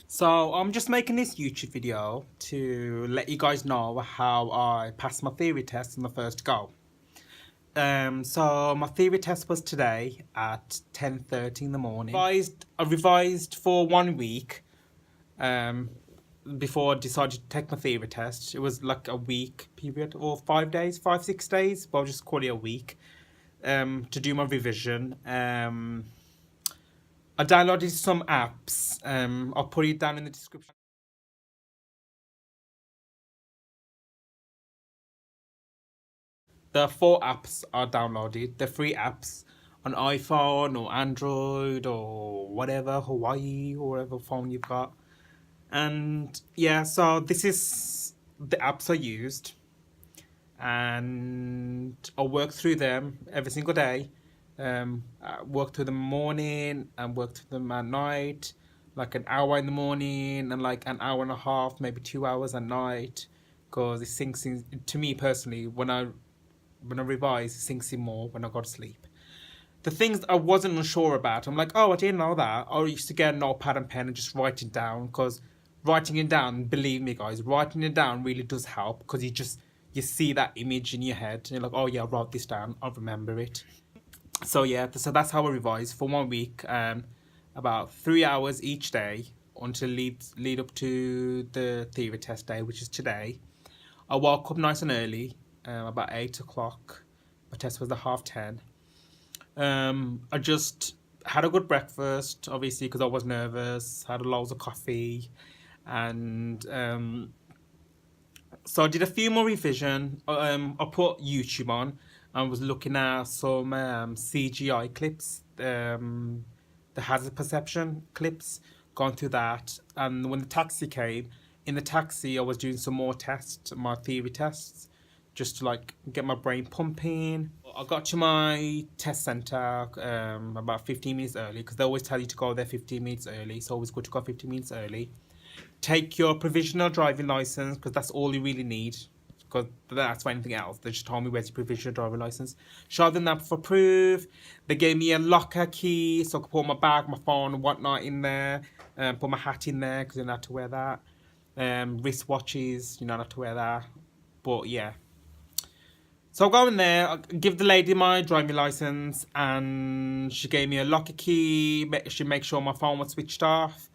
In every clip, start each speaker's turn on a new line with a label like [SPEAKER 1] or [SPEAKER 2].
[SPEAKER 1] So I'm just making this YouTube video to let you guys know how I passed my theory test on the first go. So my theory test was today at 10:30 in the morning. I revised for 1 week before I decided to take my theory test. It was like a week period or 5 days, 6 days, but I'll just call it a week to do my revision. I downloaded some apps. I'll put it down in the description. The 4 apps are downloaded. The 3 apps on iPhone or Android or whatever, Hawaii or whatever phone you've got. And yeah, so this is the apps I used. And I'll work through them every single day. I work through them in the morning and work through them at night. Like an hour in the morning and like an hour and a half, maybe 2 hours at night. Because it sinks in, to me personally, when I revise, it sinks in more when I go to sleep. The things I wasn't unsure about, I'm like, oh, I didn't know that. I used to get a notepad and pen and just write it down, because writing it down, believe me, guys, writing it down really does help, because you see that image in your head and you're like, oh yeah, I wrote this down, I'll remember it. So yeah, so that's how I revise for 1 week, about 3 hours each day until lead up to the theory test day, which is today. I woke up nice and early, about 8 o'clock. My test was at 10:30. I just had a good breakfast, obviously, because I was nervous. Had loads of coffee, and so I did a few more revision. I put YouTube on and was looking at some CGI clips, the hazard perception clips, going through that. And when the taxi came, in the taxi, I was doing some more tests, my theory tests, just to like get my brain pumping. I got to my test center about 15 minutes early, because they always tell you to go there 15 minutes early. So always good to go 15 minutes early. Take your provisional driving license, because that's all you really need. Because that's for anything else. They just told me where's your provisional driving license. Showed them that for proof. They gave me a locker key so I could put my bag, my phone, and whatnot in there. Put my hat in there because you're not allowed to wear that. Wristwatches, you're not allowed to wear that. But yeah. So I go in there, I give the lady my driving license, and she gave me a locker key. She made sure my phone was switched off.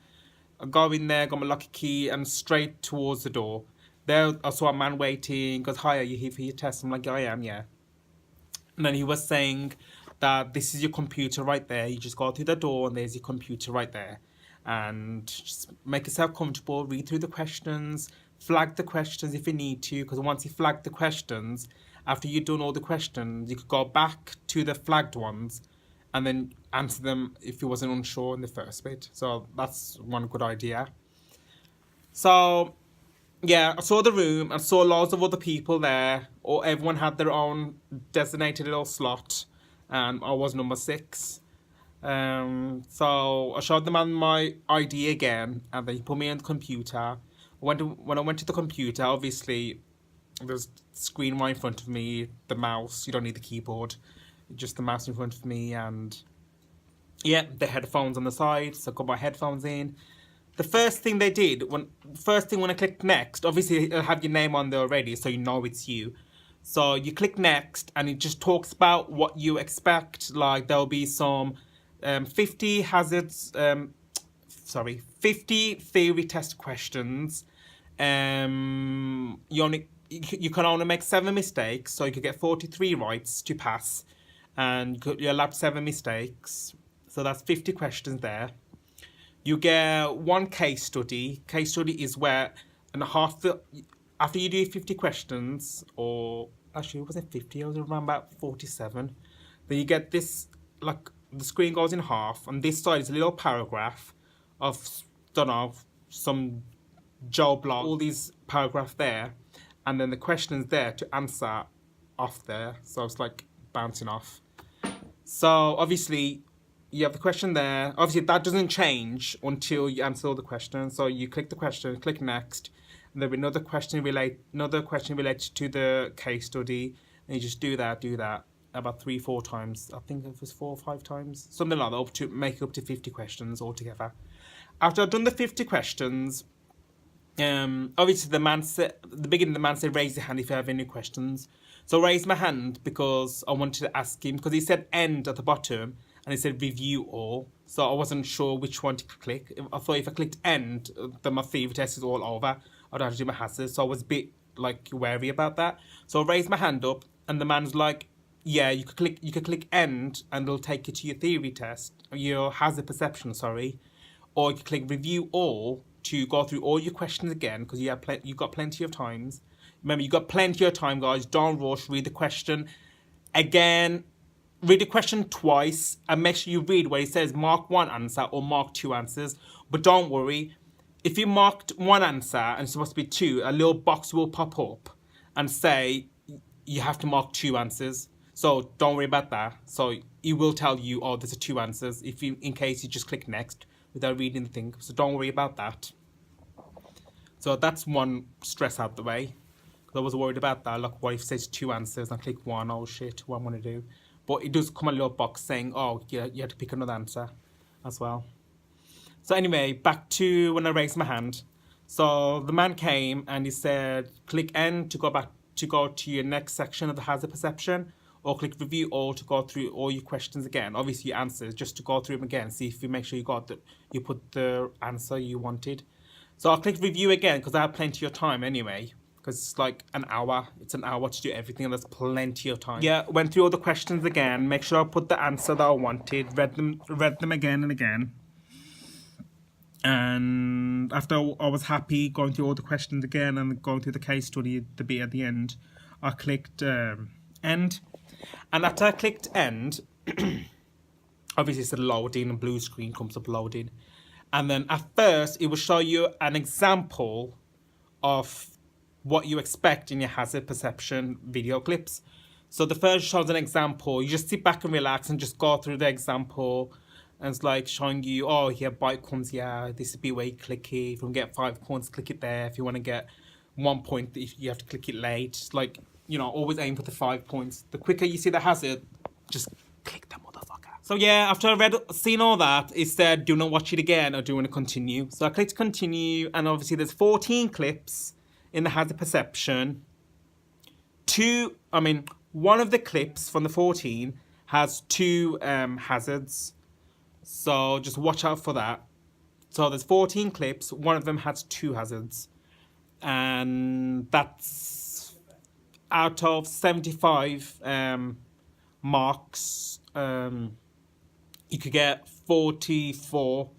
[SPEAKER 1] I go in there, got my locker key, and straight towards the door. There, I saw a man waiting. Goes, "Hi, are you here for your test?" I'm like, "I am, yeah." And then he was saying that this is your computer right there. You just go through the door, and there's your computer right there. And just make yourself comfortable. Read through the questions. Flag the questions if you need to, because once you flag the questions, after you've done all the questions, you could go back to the flagged ones and then answer them if you wasn't unsure in the first bit. So that's one good idea. So yeah, I saw the room. I saw loads of other people there, or everyone had their own designated little slot, and I was number 6. So I showed the man my ID again, and then he put me on the computer. When I went to the computer, obviously there's screen right in front of me, the mouse. You don't need the keyboard, just the mouse in front of me, and yeah, the headphones on the side. So I got my headphones in. The first thing they did when I clicked next, obviously it'll have your name on there already, so you know it's you. So you click next, and it just talks about what you expect. Like there'll be some 50 hazards, 50 theory test questions. You can only make 7 mistakes, so you could get 43 rights to pass, and you're allowed 7 mistakes. So that's 50 questions there. You get 1 case study. Case study is where after you do 50 questions, or actually it wasn't 50, I was around about 47. Then you get this, like the screen goes in half. On this side is a little paragraph of, don't know, some Joe blog. All these paragraphs there, and then the questions there to answer off there. So it's like bouncing off. So obviously you have the question there. Obviously that doesn't change until you answer all the questions. So you click the question, click next, and there'll be another question related to the case study, and you just do that about 3-4 times. I think it was 4 or 5 times, something like that, up to make up to 50 questions altogether. after I've done the 50 questions, obviously the man said at the beginning, the man said raise your hand if you have any questions. So I raised my hand because I wanted to ask him, because he said end at the bottom and he said review all. So I wasn't sure which one to click. I thought if I clicked end, then my theory test is all over. I'd have to do my hazards. So I was a bit like wary about that. So I raised my hand up and the man's like, yeah, you could click end and it'll take you to your theory test, your hazard perception, sorry. Or you can click review all to go through all your questions again, because you got plenty of times. Remember, you got plenty of time, guys. Don't rush. Read the question again. Read the question twice and make sure you read where it says mark one answer or mark two answers. But don't worry, if you marked one answer and it's supposed to be two, a little box will pop up and say you have to mark two answers. So don't worry about that. So it will tell you, oh, there's two answers, if you, in case you just click next without reading the thing. So don't worry about that. So that's one stress out the way. Because I was worried about that. Like, what if it says two answers and I click one? Oh shit, what am I going to do? But it does come a little box saying, oh, yeah, you have to pick another answer as well. So anyway, back to when I raised my hand. So the man came and he said, click N to go to your next section of the hazard perception, or click review all to go through all your questions again. Obviously your answers, just to go through them again, see if you make sure you put the answer you wanted. So I'll click review again because I have plenty of time anyway, because it's like an hour. It's an hour to do everything and there's plenty of time. Yeah, went through all the questions again, make sure I put the answer that I wanted, read them again and again. And after I was happy going through all the questions again and going through the case study, the bit at the end, I clicked end. And after I clicked end, obviously it's a loading, and blue screen comes up loading. And then at first, it will show you an example of what you expect in your hazard perception video clips. So the first shows an example. You just sit back and relax and just go through the example. And it's like showing you, oh, here bike comes here. This would be where you click it. If you want to get 5 points, click it there. If you want to get 1 point, if you have to click it late. It's like, you know, always aim for the 5 points. The quicker you see the hazard, just click that motherfucker. So yeah, after I seen all that, it said, do not watch it again or do you want to continue? So I clicked continue, and obviously there's 14 clips in the hazard perception. One of the clips from the 14 has 2 hazards. So just watch out for that. So there's 14 clips. One of them has 2 hazards. And that's out of 75 marks. You could get 44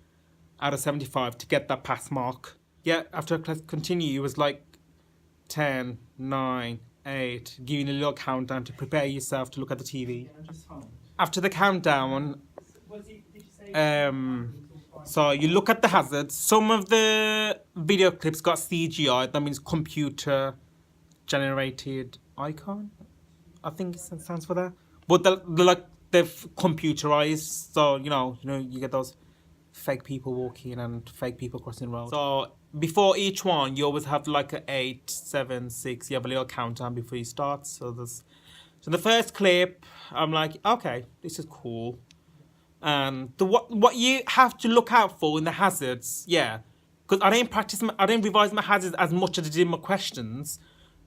[SPEAKER 1] out of 75 to get that pass mark. Yeah, after I continue, it was like 10, 9, 8, giving a little countdown to prepare yourself to look at the TV. After the countdown, so you look at the hazards. Some of the video clips got CGI, that means computer generated icon, I think it stands for that. But they're computerized, so you know you get those fake people walking and fake people crossing the road. So before each one, you always have like a 8, 7, 6. You have a little countdown before you start. So the first clip, I'm like, okay, this is cool. And what you have to look out for in the hazards, yeah, because I didn't revise my hazards as much as I did my questions.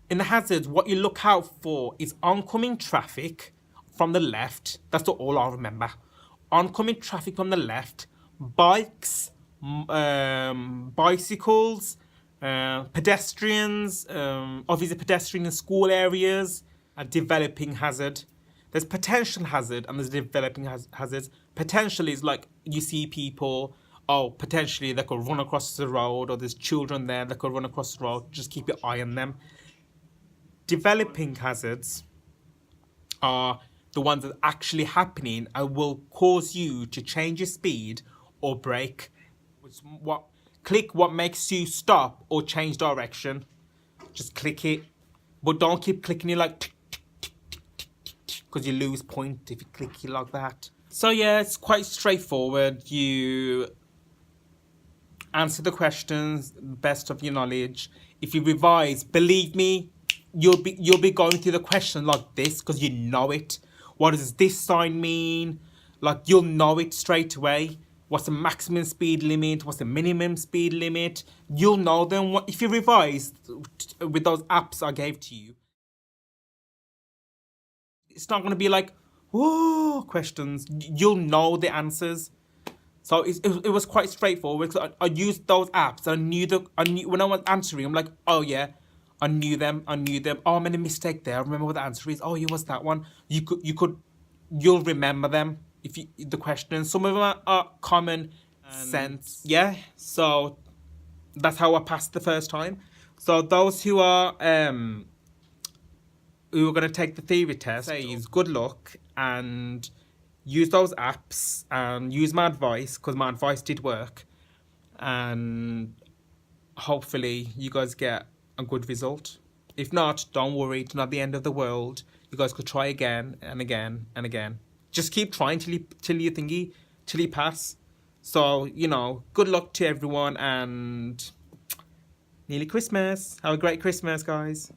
[SPEAKER 1] In the hazards, what you look out for is oncoming traffic from the left. That's all I remember. Oncoming traffic from the left, bikes, bicycles, pedestrians, obviously pedestrian in school areas, a developing hazard. There's potential hazard and there's developing hazards. Potential is like you see people, oh, potentially they could run across the road, or there's children there that could run across the road. Just keep your eye on them. Developing hazards are the ones that are actually happening and will cause you to change your speed or brake. Click what makes you stop or change direction. Just click it. But don't keep clicking it like because you lose point if you click it like that. So yeah, it's quite straightforward. You answer the questions best of your knowledge. If you revise, believe me, you'll be going through the question like this because you know it. What does this sign mean? Like, you'll know it straight away. what's the maximum speed limit, what's the minimum speed limit. You'll know them if you revise with those apps I gave to you. It's not going to be like, whoa, questions. You'll know the answers. So it was quite straightforward. 'Cause I used those apps. I knew when I was answering. I'm like, oh yeah, I knew them. Oh, I made a mistake there. I remember what the answer is. Oh, it was that one. You'll remember them if you the questions. Some of them are common sense. Yeah. So that's how I passed the first time. So those who are going to take the theory test, says good luck and use those apps and use my advice, because my advice did work, and hopefully you guys get a good result. If not, don't worry, it's not the end of the world. You guys could try again and again and again. Just keep trying till you pass. So, good luck to everyone, and nearly Christmas. Have a great Christmas, guys.